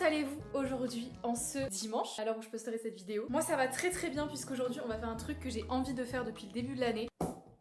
allez-vous aujourd'hui en ce dimanche, à l'heure où je posterai cette vidéo? Moi ça va très bien puisqu'aujourd'hui on va faire un truc que j'ai envie de faire depuis le début de l'année.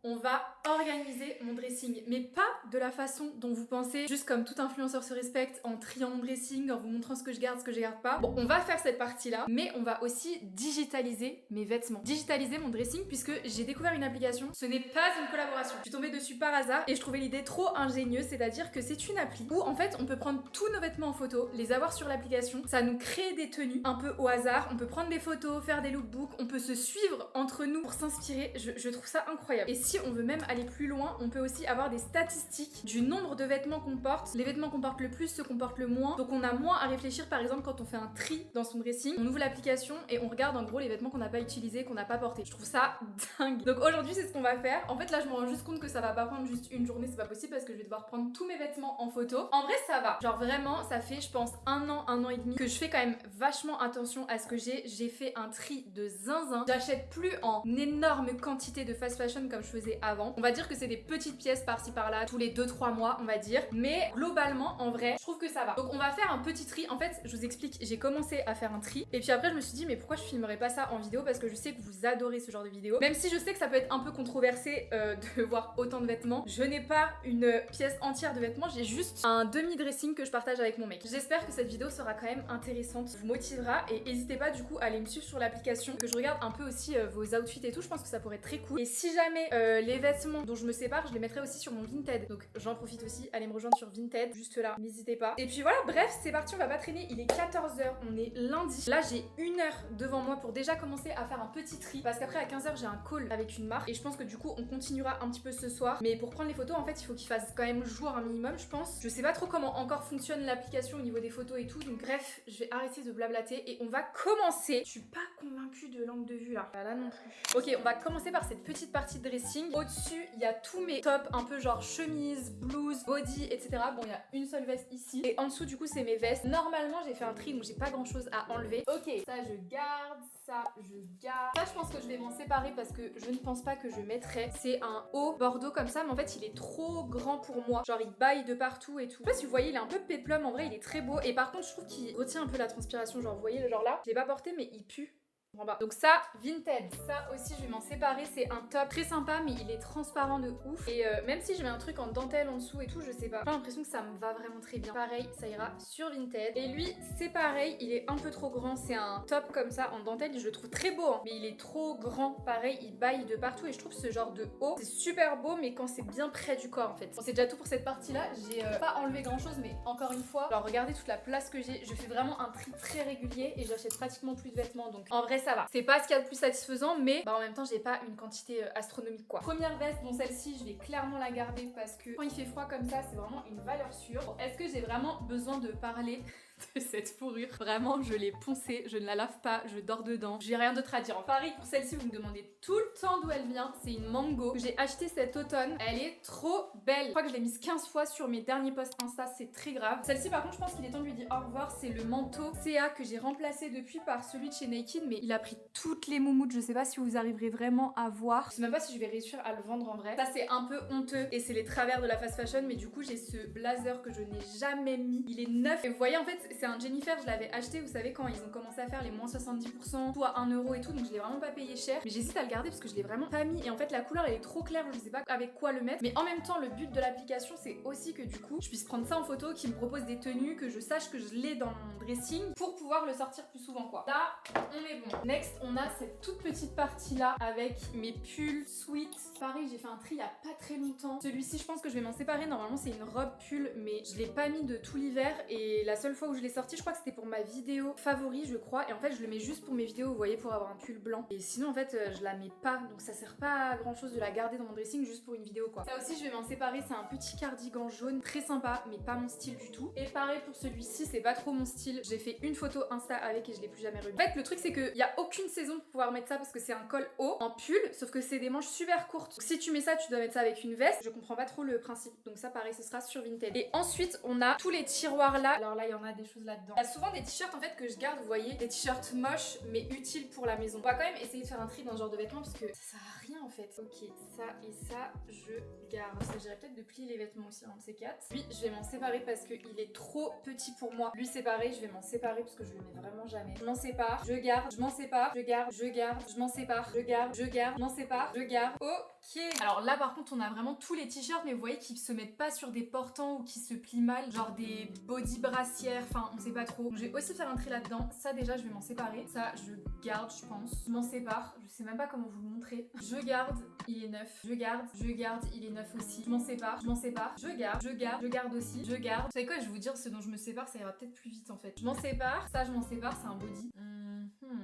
On va organiser mon dressing, mais pas de la façon dont vous pensez, juste comme tout influenceur se respecte, en triant mon dressing, en vous montrant ce que je garde pas. Bon, on va faire cette partie-là, mais on va aussi digitaliser mes vêtements. Digitaliser mon dressing puisque j'ai découvert une application, ce n'est pas une collaboration. Je suis tombée dessus par hasard et je trouvais l'idée trop ingénieuse, c'est-à-dire que c'est une appli où en fait on peut prendre tous nos vêtements en photo, les avoir sur l'application, ça nous crée des tenues un peu au hasard, on peut prendre des photos, faire des lookbooks, on peut se suivre entre nous pour s'inspirer, je trouve ça incroyable. Et si on veut même aller plus loin, on peut aussi avoir des statistiques du nombre de vêtements qu'on porte, les vêtements qu'on porte le plus, ceux qu'on porte le moins, donc on a moins à réfléchir. Par exemple quand on fait un tri dans son dressing, on ouvre l'application et on regarde en gros les vêtements qu'on n'a pas utilisés, qu'on n'a pas portés. Je trouve ça dingue. Donc aujourd'hui c'est ce qu'on va faire. En fait là je me rends juste compte que ça va pas prendre juste une journée, c'est pas possible parce que je vais devoir prendre tous mes vêtements en photo. En vrai ça va, genre vraiment ça fait je pense un an et demi que je fais quand même vachement attention à ce que j'ai fait un tri de zinzin. J'achète plus en énorme quantité de fast fashion comme je faisais avant. On va dire que c'est des petites pièces par-ci par-là tous les 2-3 mois on va dire, mais globalement en vrai je trouve que ça va. Donc on va faire un petit tri. En fait je vous explique, j'ai commencé à faire un tri et puis après je me suis dit mais pourquoi je filmerais pas ça en vidéo, parce que je sais que vous adorez ce genre de vidéo, même si je sais que ça peut être un peu controversé de voir autant de vêtements. Je n'ai pas une pièce entière de vêtements, j'ai juste un demi-dressing que je partage avec mon mec. J'espère que cette vidéo sera quand même intéressante, vous motivera, et n'hésitez pas du coup à aller me suivre sur l'application, que je regarde un peu aussi vos outfits et tout, je pense que ça pourrait être très cool. Et si jamais les vêtements dont je me sépare, je les mettrai aussi sur mon Vinted, donc j'en profite aussi, allez me rejoindre sur Vinted, juste là, n'hésitez pas. Et puis voilà, bref, c'est parti, on va pas traîner, il est 14h, on est lundi. Là j'ai 1 heure devant moi pour déjà commencer à faire un petit tri, parce qu'après à 15h j'ai un call avec une marque, et je pense que du coup on continuera un petit peu ce soir. Mais pour prendre les photos en fait il faut qu'il fasse quand même jour un minimum je pense. Je sais pas trop comment encore fonctionne l'application au niveau des photos et tout, donc bref, je vais arrêter de blablater et on va commencer. Je suis pas convaincue de l'angle de vue là, pas là non plus. Ok, on va commencer par cette petite partie de dressing. Au-dessus il y a tous mes tops un peu genre chemise, blouse, body, etc. Bon il y a une seule veste ici, et en dessous du coup c'est mes vestes. Normalement j'ai fait un tri donc j'ai pas grand chose à enlever. Ok, ça je garde, ça je garde. Ça je pense que je vais m'en séparer parce que je ne pense pas que je mettrai. C'est un haut bordeaux comme ça, mais en fait il est trop grand pour moi, genre il baille de partout et tout. Je sais pas si vous voyez, il est un peu péplum, en vrai il est très beau, et par contre je trouve qu'il retient un peu la transpiration, genre vous voyez le genre là, je l'ai pas porté mais il pue en bas. Donc ça, Vinted. Ça aussi je vais m'en séparer, c'est un top très sympa mais il est transparent de ouf, et même si je mets un truc en dentelle en dessous et tout, je sais pas, j'ai l'impression que ça me va vraiment très bien. Pareil, ça ira sur Vinted. Et lui c'est pareil, il est un peu trop grand, c'est un top comme ça en dentelle, je le trouve très beau hein, mais il est trop grand. Pareil, il baille de partout et je trouve ce genre de haut c'est super beau, mais quand c'est bien près du corps en fait. Bon, c'est déjà tout pour cette partie là, j'ai pas enlevé grand chose, mais encore une fois, alors regardez toute la place que j'ai, je fais vraiment un tri très régulier et j'achète pratiquement plus de vêtements, donc en vrai ça va. C'est pas ce qu'il y a de plus satisfaisant, mais en même temps j'ai pas une quantité astronomique quoi. Première veste, bon celle-ci je vais clairement la garder parce que quand il fait froid comme ça c'est vraiment une valeur sûre. Bon, est-ce que j'ai vraiment besoin de parler de cette fourrure? Vraiment je l'ai poncée, je ne la lave pas, je dors dedans, j'ai rien d'autre à dire. Pareil pour celle-ci, vous me demandez tout le temps d'où elle vient, c'est une Mango que j'ai achetée cet automne, elle est trop belle. Je crois que je l'ai mise 15 fois sur mes derniers posts Insta, c'est très grave. Celle-ci par contre je pense qu'il est temps de lui dire au revoir, c'est le manteau CA que j'ai remplacé depuis par celui de chez Naked, mais il a pris toutes les moumoutes, je sais pas si vous arriverez vraiment à voir, je sais même pas si je vais réussir à le vendre en vrai. Ça c'est un peu honteux et c'est les travers de la fast fashion, mais du coup j'ai ce blazer que je n'ai jamais mis, il est neuf, et vous voyez en fait c'est un Jennifer, je l'avais acheté vous savez quand ils ont commencé à faire les moins 70%, soit 1 euro et tout, donc je l'ai vraiment pas payé cher, mais j'hésite à le garder parce que je l'ai vraiment pas mis, et en fait la couleur elle est trop claire, je sais pas avec quoi le mettre. Mais en même temps le but de l'application c'est aussi que du coup je puisse prendre ça en photo, qui me propose des tenues, que je sache que je l'ai dans mon dressing pour pouvoir le sortir plus souvent quoi. Là on est bon. Next on a cette toute petite partie là avec mes pulls sweat. Pareil j'ai fait un tri il y a pas très longtemps, celui-ci je pense que je vais m'en séparer. Normalement c'est une robe pull mais je l'ai pas mis de tout l'hiver, et la seule fois où je l'ai sorti je crois que c'était pour ma vidéo favori je crois, et en fait je le mets juste pour mes vidéos vous voyez, pour avoir un pull blanc, et sinon en fait je la mets pas, donc ça sert pas à grand chose de la garder dans mon dressing juste pour une vidéo quoi. Ça aussi je vais m'en séparer, c'est un petit cardigan jaune très sympa mais pas mon style du tout. Et pareil pour celui-ci, c'est pas trop mon style, j'ai fait une photo Insta avec et je l'ai plus jamais remis. En fait le truc c'est qu'il y a aucune saison pour pouvoir mettre ça parce que c'est un col haut en pull, sauf que c'est des manches super courtes, donc si tu mets ça tu dois mettre ça avec une veste, je comprends pas trop le principe, donc ça pareil ce sera sur Vinted. Et ensuite on a tous les tiroirs là, alors là il y en a des des choses là-dedans. Il y a souvent des t-shirts en fait que je garde, vous voyez, des t-shirts moches mais utiles pour la maison. On va quand même essayer de faire un tri dans ce genre de vêtements parce que ça sert à rien en fait. Ok, ça et ça, je garde. Il s'agirait peut-être de plier les vêtements aussi, un de ces quatre. Lui, je vais m'en séparer parce qu'il est trop petit pour moi. Lui, c'est pareil, je vais m'en séparer parce que je le mets vraiment jamais. Je m'en sépare, je garde, je m'en sépare, je garde, je garde, je m'en sépare, je garde, je m'en sépare, je garde. Ok. Alors là, par contre, on a vraiment tous les t-shirts, mais vous voyez qu'ils se mettent pas sur des portants ou qui se plient mal, genre des body brassières, enfin, on sait pas trop. Donc, je vais aussi faire un tri là-dedans. Ça, déjà, je vais m'en séparer. Ça, je garde, je pense. Je m'en sépare. Je sais même pas comment vous le montrer. Je garde, il est neuf. Je garde, il est neuf aussi. Je m'en sépare, je m'en sépare. Je garde, je garde aussi. Je garde. Vous savez quoi, je vais vous dire ce dont je me sépare, ça ira peut-être plus vite en fait. Je m'en sépare. Ça, je m'en sépare, c'est un body.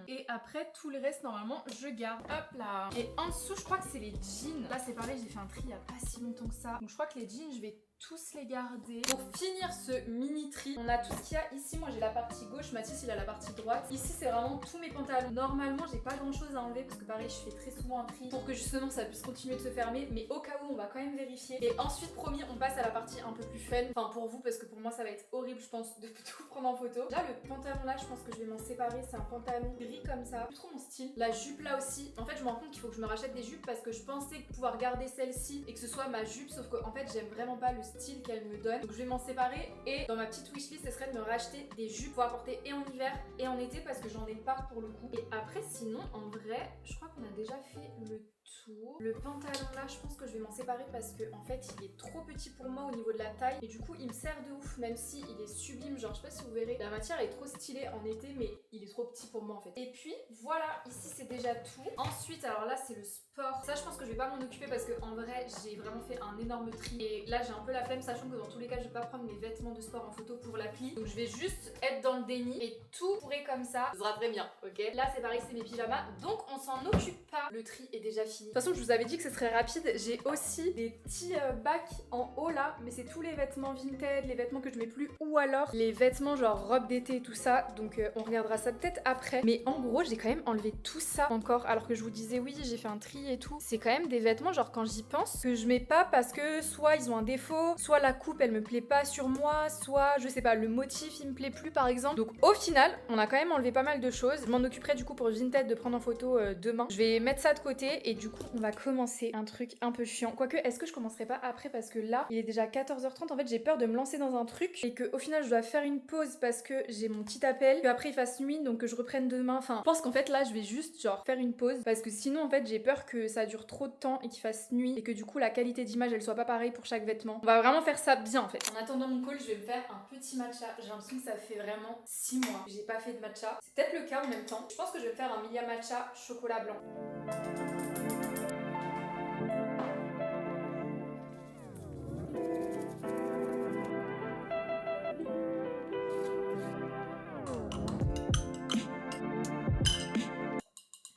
Et après, tout le reste, normalement, je garde. Hop là. Et en dessous, je crois que c'est les jeans. Là, c'est pareil, j'ai fait un tri il y a pas si longtemps que ça. Donc, je crois que les jeans, je vais tous les garder. Pour finir ce mini tri, on a tout ce qu'il y a ici. Moi, j'ai la partie gauche. Mathis, il a la partie droite. Ici, c'est vraiment tous mes pantalons. Normalement, j'ai pas grand chose à enlever parce que pareil, je fais très souvent un tri pour que justement ça puisse continuer de se fermer. Mais au cas où, on va quand même vérifier. Et ensuite, promis, on passe à la partie un peu plus fun. Enfin, pour vous, parce que pour moi, ça va être horrible, je pense, de tout prendre en photo. Là, le pantalon là, je pense que je vais m'en séparer. C'est un pantalon gris comme ça. Plus trop mon style. La jupe là aussi. En fait, je me rends compte qu'il faut que je me rachète des jupes parce que je pensais pouvoir garder celle-ci et que ce soit ma jupe. Sauf qu'en fait, j'aime vraiment pas le style qu'elle me donne. Donc je vais m'en séparer et dans ma petite wishlist, ce serait de me racheter des jupes pour apporter et en hiver et en été parce que j'en ai pas pour le coup. Et après, sinon, en vrai, je crois qu'on a déjà fait le tour. Le pantalon là, je pense que je vais m'en séparer parce que en fait, il est trop petit pour moi au niveau de la taille et du coup, il me sert de ouf, même si il est sublime. Genre, je sais pas si vous verrez, la matière est trop stylée en été, mais il est trop petit pour moi en fait. Et puis voilà, ici c'est déjà tout. Ensuite, alors là, c'est le sport. Ça, je pense que je vais pas m'en occuper parce que en vrai, j'ai vraiment fait un énorme tri et là, j'ai un peu la flemme, sachant que dans tous les cas, je vais pas prendre mes vêtements de sport en photo pour l'appli. Donc, je vais juste être dans le déni et tout pourrait comme ça. Ça sera très bien, ok? Là, c'est pareil, c'est mes pyjamas, donc on s'en occupe pas. Le tri est déjà fini. De toute façon, je vous avais dit que ce serait rapide. J'ai aussi des petits bacs en haut là, mais c'est tous les vêtements vintage, les vêtements que je mets plus, ou alors les vêtements genre robe d'été et tout ça. Donc, on regardera ça peut-être après. Mais en gros, j'ai quand même enlevé tout ça encore, alors que je vous disais oui, j'ai fait un tri et tout. C'est quand même des vêtements, genre quand j'y pense, que je mets pas parce que soit ils ont un défaut, soit la coupe elle me plaît pas sur moi, soit je sais pas, le motif il me plaît plus par exemple. Donc au final, on a quand même enlevé pas mal de choses. Je m'en occuperai du coup pour Vinted de prendre en photo demain. Je vais mettre ça de côté et du coup, on va commencer un truc un peu chiant. Quoique, est-ce que je commencerai pas après parce que là, il est déjà 14h30. En fait, j'ai peur de me lancer dans un truc et que au final, je dois faire une pause parce que j'ai mon petit appel, que après il fasse nuit donc que je reprenne demain. Enfin, je pense qu'en fait là, je vais juste genre faire une pause parce que sinon en fait, j'ai peur que ça dure trop de temps et qu'il fasse nuit et que du coup la qualité d'image elle soit pas pareille pour chaque vêtement. On va vraiment faire ça bien en fait. En attendant mon call, je vais me faire un petit matcha. J'ai l'impression que ça fait vraiment 6 mois que j'ai pas fait de matcha. C'est peut-être le cas en même temps. Je pense que je vais me faire un Milia matcha chocolat blanc.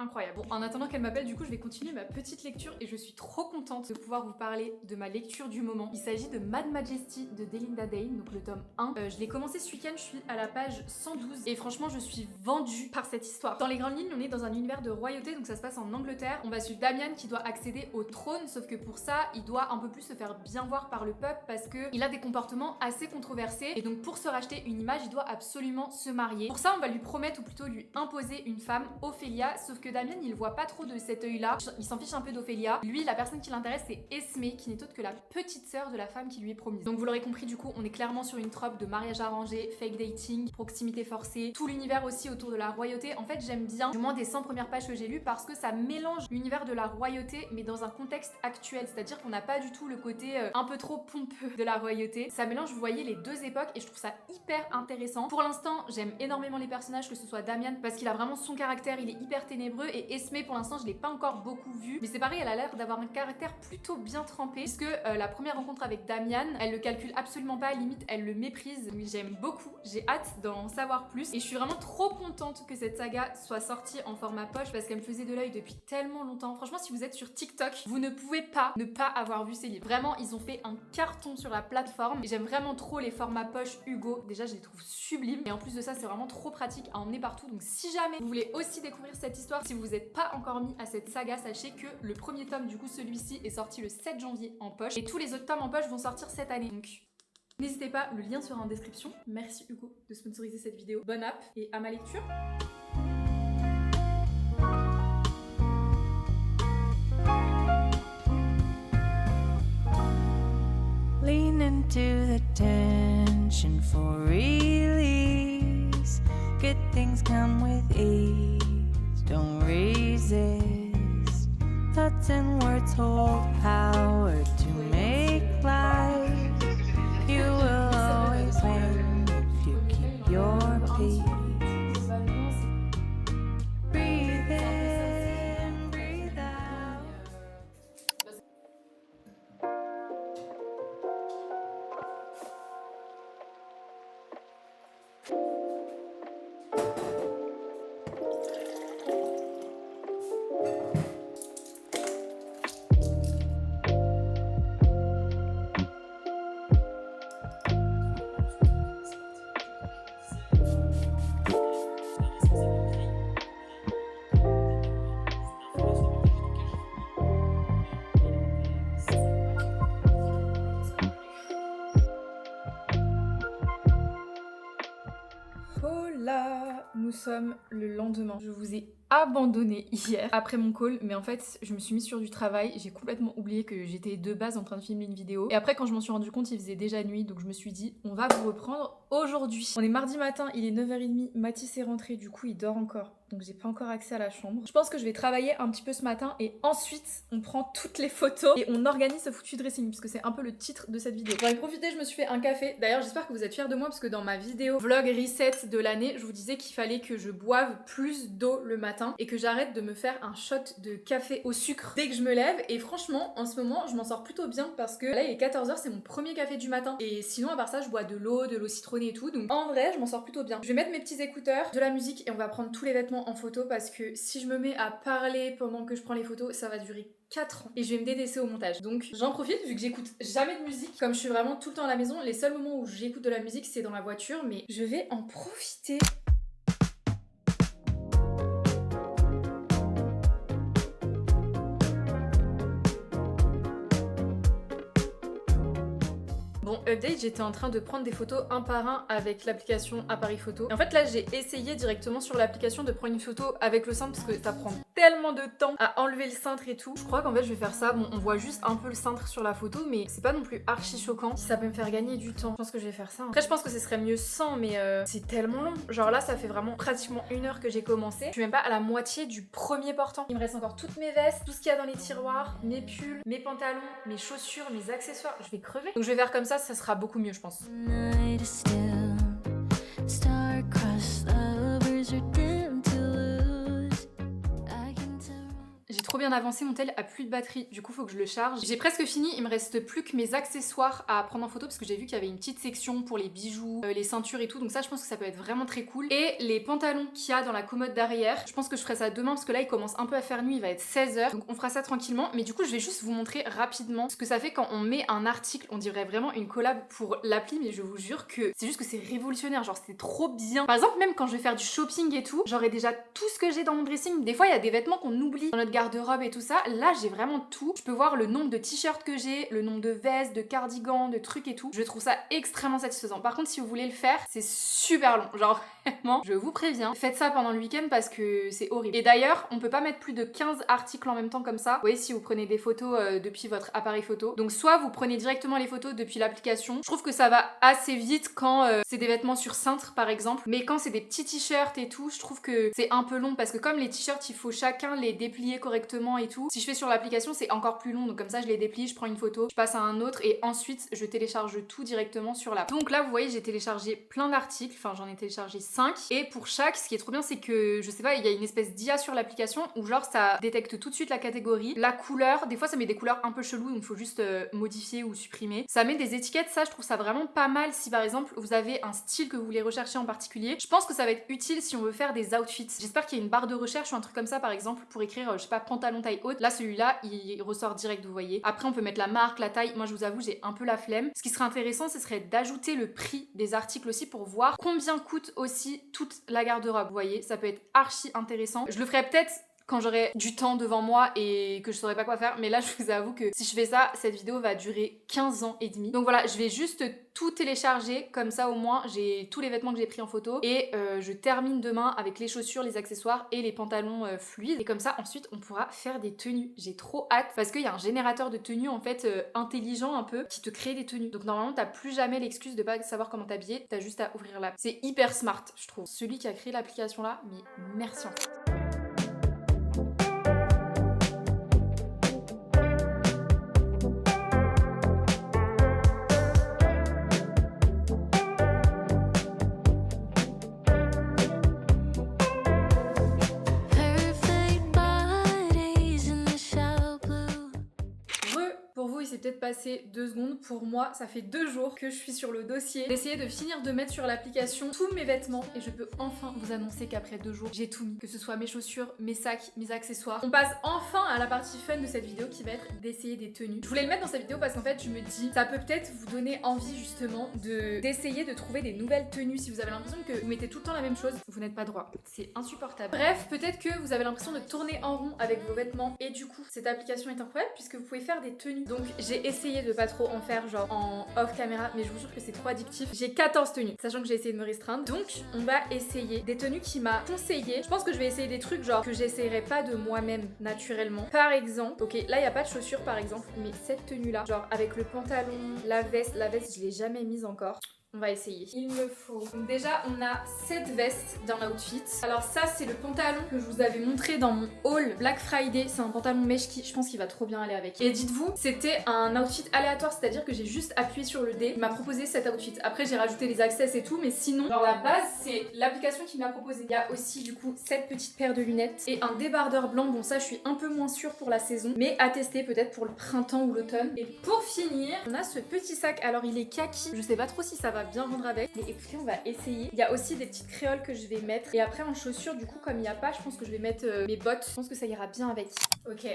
Incroyable. Bon, en attendant qu'elle m'appelle, du coup, je vais continuer ma petite lecture et je suis trop contente de pouvoir vous parler de ma lecture du moment. Il s'agit de Mad Majesty de Delinda Dane, donc le tome 1. Je l'ai commencé ce week-end, je suis à la page 112 et franchement, je suis vendue par cette histoire. Dans les grandes lignes, on est dans un univers de royauté, donc ça se passe en Angleterre. On va suivre Damian qui doit accéder au trône, sauf que pour ça, il doit un peu plus se faire bien voir par le peuple parce que il a des comportements assez controversés et donc pour se racheter une image, il doit absolument se marier. Pour ça, on va lui promettre ou plutôt lui imposer une femme, Ophélia, sauf que Damian, il voit pas trop de cet œil-là. Il s'en fiche un peu d'Ophélia. Lui, la personne qui l'intéresse, c'est Esmé, qui n'est autre que la petite sœur de la femme qui lui est promise. Donc vous l'aurez compris, du coup, on est clairement sur une trope de mariage arrangé, fake dating, proximité forcée, tout l'univers aussi autour de la royauté. En fait, j'aime bien, du moins des 100 premières pages que j'ai lues, parce que ça mélange l'univers de la royauté, mais dans un contexte actuel. C'est-à-dire qu'on n'a pas du tout le côté un peu trop pompeux de la royauté. Ça mélange, vous voyez, les deux époques, et je trouve ça hyper intéressant. Pour l'instant, j'aime énormément les personnages, que ce soit Damian, parce qu'il a vraiment son caractère, il est hyper ténébreux, et Esmé, pour l'instant, je l'ai pas encore beaucoup vue, mais c'est pareil, elle a l'air d'avoir un caractère plutôt bien trempé, puisque la première rencontre avec Damian, elle le calcule absolument pas, limite elle le méprise, mais j'aime beaucoup, j'ai hâte d'en savoir plus, et je suis vraiment trop contente que cette saga soit sortie en format poche, parce qu'elle me faisait de l'œil depuis tellement longtemps. Franchement, si vous êtes sur TikTok, vous ne pouvez pas ne pas avoir vu ces livres. Vraiment, ils ont fait un carton sur la plateforme, et j'aime vraiment trop les formats poche Hugo. Déjà, je les trouve sublimes, et en plus de ça, c'est vraiment trop pratique à emmener partout. Donc si jamais vous voulez aussi découvrir cette histoire, si vous n'êtes pas encore mis à cette saga, sachez que le premier tome, du coup celui-ci, est sorti le 7 janvier en poche, et tous les autres tomes en poche vont sortir cette année. Donc N'hésitez pas, le lien sera en description. Merci Hugo de sponsoriser cette vidéo. Bonne app et à ma lecture. Lean into the tension for release. Good things come with ease. Don't resist. Thoughts and words hold power to make life. You will always win if you keep your peace. Breathe in, breathe out. Hola, nous sommes le lendemain. Je vous ai abandonné hier après mon call, mais en fait je me suis mise sur du travail, j'ai complètement oublié que j'étais de base en train de filmer une vidéo et après quand je m'en suis rendu compte il faisait déjà nuit, donc je me suis dit on va vous reprendre aujourd'hui. On est mardi matin, il est 9h30, Mathis est rentré, du coup il dort encore, donc j'ai pas encore accès à la chambre. Je pense que je vais travailler un petit peu ce matin et ensuite on prend toutes les photos et on organise ce foutu dressing puisque c'est un peu le titre de cette vidéo. J'en ai profité, je me suis fait un café. D'ailleurs j'espère que vous êtes fiers de moi parce que dans ma vidéo vlog reset de l'année, je vous disais qu'il fallait que je boive plus d'eau le matin et que j'arrête de me faire un shot de café au sucre dès que je me lève. Et franchement en ce moment je m'en sors plutôt bien parce que là il est 14h, c'est mon premier café du matin et sinon à part ça je bois de l'eau citronnée et tout, donc en vrai je m'en sors plutôt bien. Je vais mettre mes petits écouteurs, de la musique et on va prendre tous les vêtements en photo parce que si je me mets à parler pendant que je prends les photos ça va durer 4 ans et je vais me délaisser au montage. Donc j'en profite vu que j'écoute jamais de musique, comme je suis vraiment tout le temps à la maison, les seuls moments où j'écoute de la musique c'est dans la voiture, mais je vais en profiter. Bon, update, j'étais en train de prendre des photos un par un avec l'application Appareil Photo. Et en fait là j'ai essayé directement sur l'application de prendre une photo avec le cintre parce que ça prend tellement de temps à enlever le cintre et tout. Je crois qu'en fait je vais faire ça. Bon, on voit juste un peu le cintre sur la photo mais c'est pas non plus archi choquant. Si ça peut me faire gagner du temps, je pense que je vais faire ça. Après je pense que ce serait mieux sans, mais c'est tellement long. Genre là ça fait vraiment pratiquement 1 heure que j'ai commencé. Je suis même pas à la moitié du premier portant. Il me reste encore toutes mes vestes, tout ce qu'il y a dans les tiroirs, mes pulls, mes pantalons, mes chaussures, mes accessoires. Je vais crever. Donc je vais faire comme ça sera beaucoup mieux je pense. Night is still, star-crossed lovers are doomed to lose. I can tell. J'ai trop bien avancé, mon tel a plus de batterie, du coup faut que je le charge. J'ai presque fini, il me reste plus que mes accessoires à prendre en photo parce que j'ai vu qu'il y avait une petite section pour les bijoux, les ceintures et tout, donc ça je pense que ça peut être vraiment très cool. Et les pantalons qu'il y a dans la commode derrière, je pense que je ferai ça demain parce que là il commence un peu à faire nuit, il va être 16h, donc on fera ça tranquillement. Mais du coup je vais juste vous montrer rapidement ce que ça fait quand on met un article, on dirait vraiment une collab pour l'appli, mais je vous jure que c'est juste que c'est révolutionnaire, genre c'est trop bien. Par exemple même quand je vais faire du shopping et tout, j'aurai déjà tout ce que j'ai dans mon dressing. Des fois il y a des vêtements qu'on oublie dans notre garde-robe et tout ça, là j'ai vraiment tout. Je peux voir le nombre de t-shirts que j'ai, le nombre de vestes, de cardigans, de trucs et tout. Je trouve ça extrêmement satisfaisant. Par contre si vous voulez le faire, c'est super long, genre vraiment, je vous préviens, faites ça pendant le week-end parce que c'est horrible. Et d'ailleurs, on peut pas mettre plus de 15 articles en même temps comme ça. Vous voyez, si vous prenez des photos depuis votre appareil photo. Donc soit vous prenez directement les photos depuis l'application. Je trouve que ça va assez vite quand c'est des vêtements sur cintre par exemple. Mais quand c'est des petits t-shirts et tout, je trouve que c'est un peu long parce que comme les t-shirts, il faut chacun les déplier correctement et tout. Si je fais sur l'application, c'est encore plus long. Donc comme ça, je les déplie, je prends une photo, je passe à un autre et ensuite je télécharge tout directement sur l'app. Donc là, vous voyez, j'ai téléchargé plein d'articles. Enfin, j'en ai téléchargé 5. Et pour chaque, ce qui est trop bien, c'est que, je sais pas, il y a une espèce d'IA sur l'application où genre ça détecte tout de suite la catégorie, la couleur. Des fois, ça met des couleurs un peu cheloues, donc il faut juste modifier ou supprimer. Ça met des étiquettes, ça, je trouve ça vraiment pas mal si par exemple vous avez un style que vous voulez rechercher en particulier. Je pense que ça va être utile si on veut faire des outfits. J'espère qu'il y a une barre de recherche ou un truc comme ça par exemple pour écrire, je sais pas, pantalon taille haute. Là, celui-là, il ressort direct, vous voyez. Après, on peut mettre la marque, la taille. Moi, je vous avoue, j'ai un peu la flemme. Ce qui serait intéressant, ce serait d'ajouter le prix des articles aussi pour voir combien coûte aussi toute la garde-robe. Vous voyez, ça peut être archi intéressant. Je le ferai peut-être quand j'aurai du temps devant moi et que je saurais pas quoi faire. Mais là, je vous avoue que si je fais ça, cette vidéo va durer 15 ans et demi. Donc voilà, je vais juste tout télécharger, comme ça au moins j'ai tous les vêtements que j'ai pris en photo et je termine demain avec les chaussures, les accessoires et les pantalons fluides. Et comme ça, ensuite, on pourra faire des tenues. J'ai trop hâte parce qu'il y a un générateur de tenues en fait intelligent un peu qui te crée des tenues. Donc normalement, t'as plus jamais l'excuse de pas savoir comment t'habiller, t'as juste à ouvrir l'app. C'est hyper smart, je trouve. Celui qui a créé l'application là, mais merci en fait. Perfect bodies in the shallow blue. Pour vous, il s'est peut-être passé 2 secondes. Pour moi, ça fait 2 jours que je suis sur le dossier d'essayer de finir de mettre sur l'application tous mes vêtements et je peux enfin vous annoncer qu'après 2 jours, j'ai tout mis. Que ce soit mes chaussures, mes sacs, mes accessoires. On passe enfin à la partie fun de cette vidéo qui va être d'essayer des tenues. Je voulais le mettre dans cette vidéo parce qu'en fait, je me dis, ça peut peut-être vous donner envie justement d'essayer de trouver des nouvelles tenues. Si vous avez l'impression que vous mettez tout le temps la même chose, vous n'êtes pas droit. C'est insupportable. Bref, peut-être que vous avez l'impression de tourner en rond avec vos vêtements et du coup, cette application est incroyable puisque vous pouvez faire des tenues. Donc j'ai essayé de pas trop en faire genre en off caméra, mais je vous jure que c'est trop addictif. J'ai 14 tenues, sachant que j'ai essayé de me restreindre. Donc on va essayer des tenues qu'il m'a conseillé. Je pense que je vais essayer des trucs genre que j'essayerais pas de moi-même naturellement. Par exemple, ok, là il y a pas de chaussures par exemple, mais cette tenue là, genre avec le pantalon, la veste je l'ai jamais mise encore. On va essayer. Il me faut. Donc déjà, on a cette veste d'un outfit. Alors ça, c'est le pantalon que je vous avais montré dans mon haul Black Friday. C'est un pantalon mèche qui, je pense qu'il va trop bien aller avec. Et dites-vous, c'était un outfit aléatoire, c'est-à-dire que j'ai juste appuyé sur le D. Il m'a proposé cet outfit. Après, j'ai rajouté les access et tout, mais sinon, genre la base, c'est l'application qui me l'a proposé. Il y a aussi du coup cette petite paire de lunettes et un débardeur blanc. Bon, ça, je suis un peu moins sûre pour la saison, mais à tester peut-être pour le printemps ou l'automne. Et pour finir, on a ce petit sac. Alors, il est kaki. Je sais pas trop si ça va bien rendre avec, mais écoutez, on va essayer. Il y a aussi des petites créoles que je vais mettre et après en chaussures, du coup, comme il n'y a pas, je pense que je vais mettre mes bottes. Je pense que ça ira bien avec. Ok.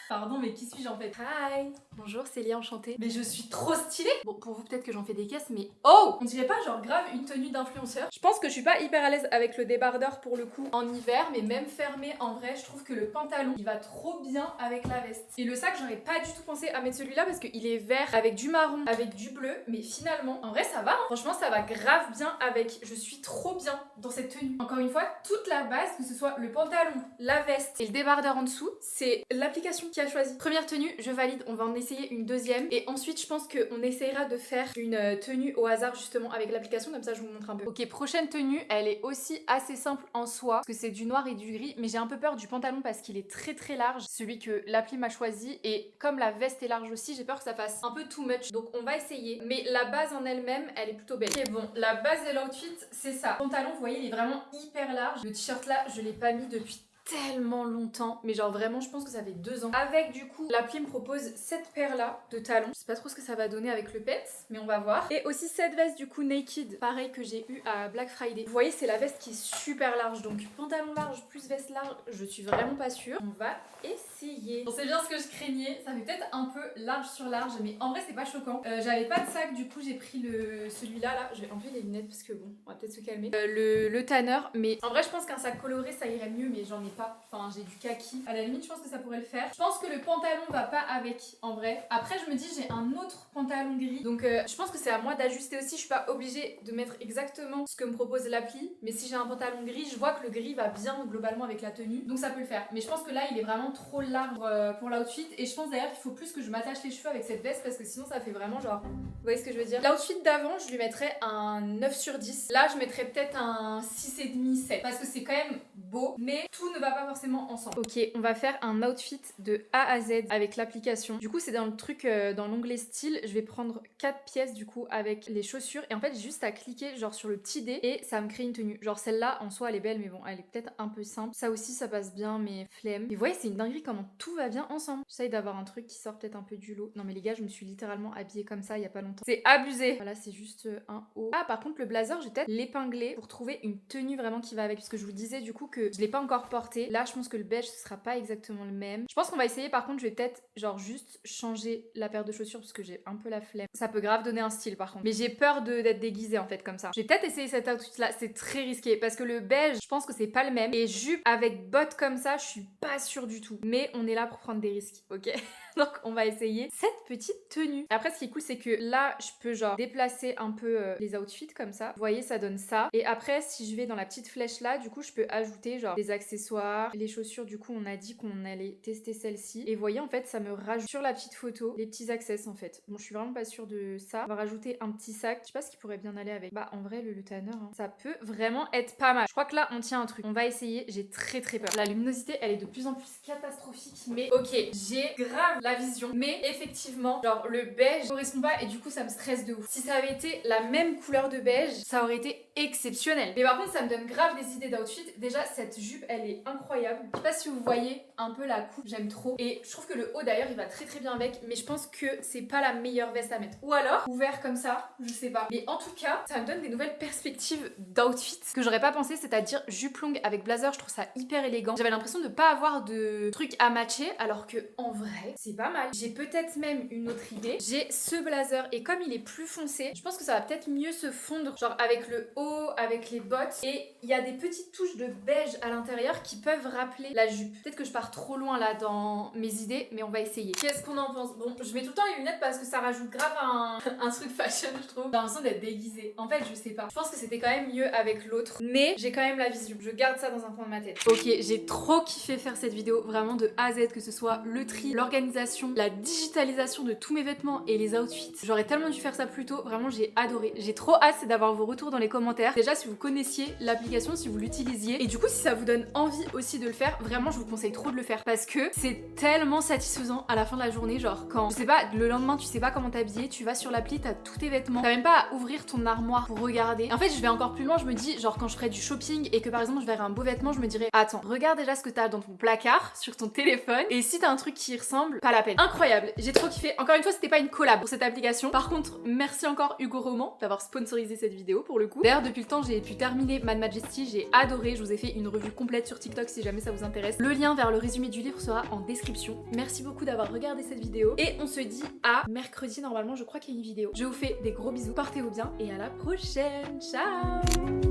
Pardon, mais qui suis-je en fait? Hi! Bonjour, c'est Léa, enchantée. Mais je suis trop stylée! Bon, pour vous, peut-être que j'en fais des caisses, mais oh! On dirait pas genre grave une tenue d'influenceur. Je pense que je suis pas hyper à l'aise avec le débardeur pour le coup en hiver, mais même fermé en vrai, je trouve que le pantalon il va trop bien avec la veste. Et le sac, j'aurais pas du tout pensé à mettre celui-là parce qu'il est vert avec du marron, avec du bleu, mais finalement, en vrai, ça va. Hein. Franchement, ça va grave bien avec. Je suis trop bien dans cette tenue. Encore une fois, toute la base, que ce soit le pantalon, la veste et le débardeur en dessous, c'est l'application qui a choisi. Première tenue, je valide, on va en essayer une deuxième et ensuite je pense qu'on essayera de faire une tenue au hasard justement avec l'application, comme ça je vous montre un peu. Ok, prochaine tenue, elle est aussi assez simple en soi parce que c'est du noir et du gris, mais j'ai un peu peur du pantalon parce qu'il est très très large, celui que l'appli m'a choisi, et comme la veste est large aussi, j'ai peur que ça fasse un peu too much, donc on va essayer. Mais la base en elle-même, elle est plutôt belle. Ok, bon, la base de l'outfit, c'est ça. Le pantalon, vous voyez, il est vraiment hyper large. Le t-shirt là, je l'ai pas mis depuis tellement longtemps, mais genre vraiment je pense que ça fait 2 ans. Avec du coup l'appli me propose cette paire là de talons, je sais pas trop ce que ça va donner avec le pet, mais on va voir. Et aussi cette veste du coup naked, pareil que j'ai eu à Black Friday. Vous voyez, c'est la veste qui est super large, donc pantalon large plus veste large, je suis vraiment pas sûre. On va essayer. Bon, c'est bien ce que je craignais, ça fait peut-être un peu large sur large, mais en vrai c'est pas choquant. J'avais pas de sac, du coup j'ai pris celui-là là, je vais enlever les lunettes parce que bon, on va peut-être se calmer. Le tanner, mais en vrai je pense qu'un sac coloré ça irait mieux, mais j'en ai pas. Enfin, j'ai du kaki. À la limite, je pense que ça pourrait le faire. Je pense que le pantalon va pas avec, en vrai. Après, je me dis, j'ai un autre pantalon gris. Donc, je pense que c'est à moi d'ajuster aussi. Je suis pas obligée de mettre exactement ce que me propose l'appli. Mais si j'ai un pantalon gris, je vois que le gris va bien globalement avec la tenue. Donc, ça peut le faire. Mais je pense que là, il est vraiment trop large pour l'outfit. Et je pense d'ailleurs qu'il faut plus que je m'attache les cheveux avec cette veste parce que sinon, ça fait vraiment genre... Vous voyez ce que je veux dire? L'outfit d'avant, je lui mettrais un 9 sur 10. Là, je mettrais peut-être un 6,5, 7. Parce que c'est quand même beau. Mais tout ne va pas forcément ensemble. Ok, on va faire un outfit de A à Z avec l'application. Du coup, c'est dans le truc, dans l'onglet style, je vais prendre 4 pièces du coup avec les chaussures. Et en fait, j'ai juste à cliquer genre sur le petit dé et ça me crée une tenue. Genre celle-là, en soi, elle est belle, mais bon, elle est peut-être un peu simple. Ça aussi, ça passe bien, mais flemme. Et vous voyez, c'est une dinguerie comment tout va bien ensemble. J'essaye d'avoir un truc qui sort peut-être un peu du lot. Non mais les gars, je me suis littéralement habillée comme ça il y a pas longtemps. C'est abusé. Voilà, c'est juste un haut. Ah, par contre, le blazer, je vais peut-être l'épingler pour trouver une tenue vraiment qui va avec. Puisque je vous disais du coup que je l'ai pas encore porté. porter. Là je pense que le beige ce sera pas exactement le même. Je pense qu'on va essayer, par contre je vais peut-être genre juste changer la paire de chaussures parce que j'ai un peu la flemme. Ça peut grave donner un style par contre. Mais j'ai peur d'être déguisée en fait comme ça. Je vais peut-être essayer cet outfit là, c'est très risqué parce que le beige je pense que c'est pas le même. Et jupe avec bottes comme ça je suis pas sûre du tout. Mais on est là pour prendre des risques, ok? Donc on va essayer cette petite tenue. Après ce qui est cool c'est que là je peux genre déplacer un peu les outfits comme ça. Vous voyez ça donne ça. Et après si je vais dans la petite flèche là du coup je peux ajouter genre des accessoires. Les chaussures du coup on a dit qu'on allait tester celle-ci. Et vous voyez en fait ça me rajoute sur la petite photo les petits accessoires en fait. Bon je suis vraiment pas sûre de ça. On va rajouter un petit sac. Je sais pas ce qui pourrait bien aller avec. Bah en vrai le tanner hein, ça peut vraiment être pas mal. Je crois que là on tient un truc. On va essayer. J'ai très peur. La luminosité elle est de plus en plus catastrophique. Mais ok j'ai grave la vision, mais effectivement genre le beige correspond pas et du coup ça me stresse de ouf. Si ça avait été la même couleur de beige ça aurait été exceptionnel, mais par contre ça me donne grave des idées d'outfit. Déjà cette jupe elle est incroyable, je sais pas si vous voyez un peu la coupe, j'aime trop et je trouve que le haut d'ailleurs il va très bien avec, mais je pense que c'est pas la meilleure veste à mettre, ou alors ouvert comme ça, je sais pas, mais en tout cas ça me donne des nouvelles perspectives d'outfit que j'aurais pas pensé, c'est-à-dire jupe longue avec blazer. Je trouve ça hyper élégant, j'avais l'impression de pas avoir de trucs à matcher alors que en vrai c'est pas mal. J'ai peut-être même une autre idée. J'ai ce blazer et comme il est plus foncé, je pense que ça va peut-être mieux se fondre genre avec le haut, avec les bottes, et il y a des petites touches de beige à l'intérieur qui peuvent rappeler la jupe. Peut-être que je pars trop loin là dans mes idées, mais on va essayer. Qu'est-ce qu'on en pense? Bon, je mets tout le temps les lunettes parce que ça rajoute grave un truc fashion je trouve. J'ai l'impression d'être déguisée. En fait je sais pas. Je pense que c'était quand même mieux avec l'autre, mais j'ai quand même la vision. Je garde ça dans un coin de ma tête. Ok, j'ai trop kiffé faire cette vidéo, vraiment de A à Z, que ce soit le tri, l'organisation, la digitalisation de tous mes vêtements et les outfits. J'aurais tellement dû faire ça plus tôt, vraiment j'ai adoré. J'ai trop hâte d'avoir vos retours dans les commentaires. Déjà si vous connaissiez l'application, si vous l'utilisiez, et du coup si ça vous donne envie aussi de le faire, vraiment je vous conseille trop de le faire parce que c'est tellement satisfaisant à la fin de la journée. Genre quand, je sais pas, le lendemain tu sais pas comment t'habiller, tu vas sur l'appli, t'as tous tes vêtements, t'as même pas à ouvrir ton armoire pour regarder. En fait je vais encore plus loin, je me dis genre quand je ferai du shopping et que par exemple je verrai un beau vêtement, je me dirais attends, regarde déjà ce que t'as dans ton placard, sur ton téléphone, et si t'as un truc qui y ressemble, pas la peine. Incroyable, j'ai trop kiffé. Encore une fois c'était pas une collab pour cette application. Par contre merci encore Hugo Roman d'avoir sponsorisé cette vidéo pour le coup. D'ailleurs depuis le temps j'ai pu terminer Mad Majesty, j'ai adoré, je vous ai fait une revue complète sur TikTok si jamais ça vous intéresse. Le lien vers le résumé du livre sera en description. Merci beaucoup d'avoir regardé cette vidéo et on se dit à mercredi normalement, je crois qu'il y a une vidéo. Je vous fais des gros bisous, portez-vous bien et à la prochaine, ciao.